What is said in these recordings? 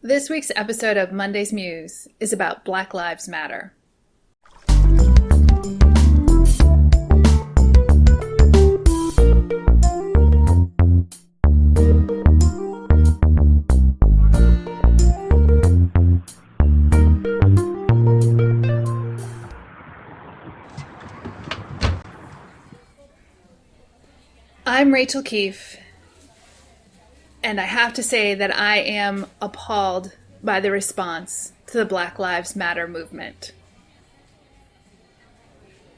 This week's episode of Monday's Muse is about Black Lives Matter. I'm Rachel Keefe, and I have to say that I am appalled by the response to the Black Lives Matter movement.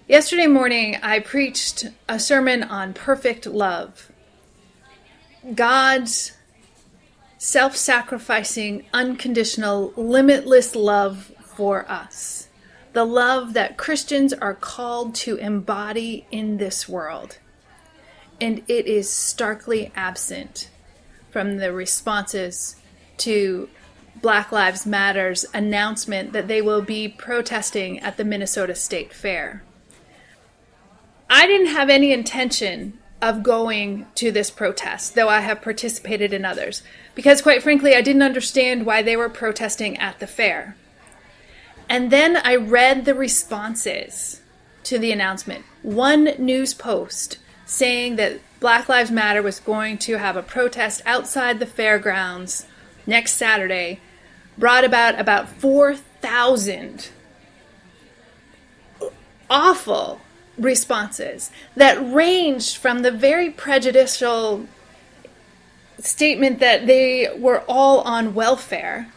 Yesterday morning, I preached a sermon on perfect love. God's self-sacrificing, unconditional, limitless love for us. The love that Christians are called to embody in this world. And it is starkly absent from the responses to Black Lives Matter's announcement that they will be protesting at the Minnesota State Fair. I didn't have any intention of going to this protest, though I have participated in others, because quite frankly, I didn't understand why they were protesting at the fair. And then I read the responses to the announcement. One news post saying that Black Lives Matter was going to have a protest outside the fairgrounds next Saturday brought about 4,000 awful responses that ranged from the very prejudicial statement that they were all on welfare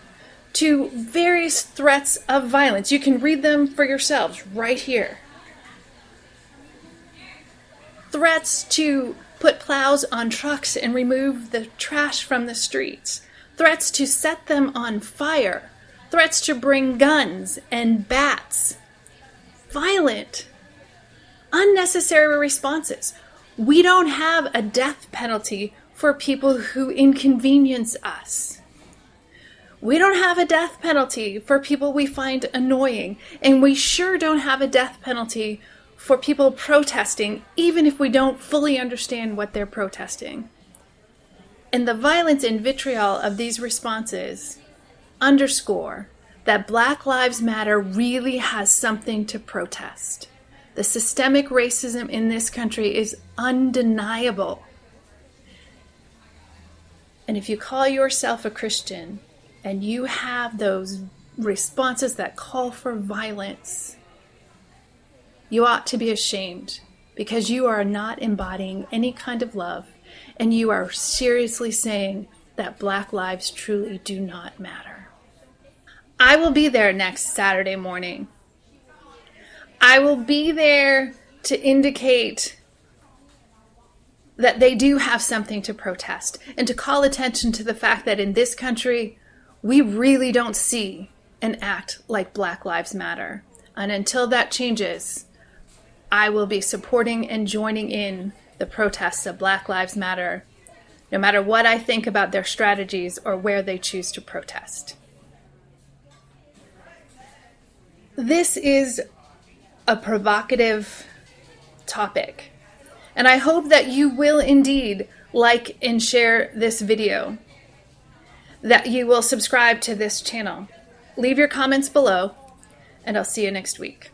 to various threats of violence. You can read them for yourselves right here. Threats to put plows on trucks and remove the trash from the streets. Threats to set them on fire. Threats to bring guns and bats. Violent, unnecessary responses. We don't have a death penalty for people who inconvenience us. We don't have a death penalty for people we find annoying. And we sure don't have a death penalty for people protesting, even if we don't fully understand what they're protesting. And the violence and vitriol of these responses underscore that Black Lives Matter really has something to protest. The systemic racism in this country is undeniable. And if you call yourself a Christian and you have those responses that call for violence, you ought to be ashamed, because you are not embodying any kind of love, and you are seriously saying that Black lives truly do not matter. I will be there next Saturday morning. I will be there to indicate that they do have something to protest, and to call attention to the fact that in this country, we really don't see an act like Black Lives Matter. And until that changes, I will be supporting and joining in the protests of Black Lives Matter, no matter what I think about their strategies or where they choose to protest. This is a provocative topic, and I hope that you will indeed like and share this video, that you will subscribe to this channel. Leave your comments below, and I'll see you next week.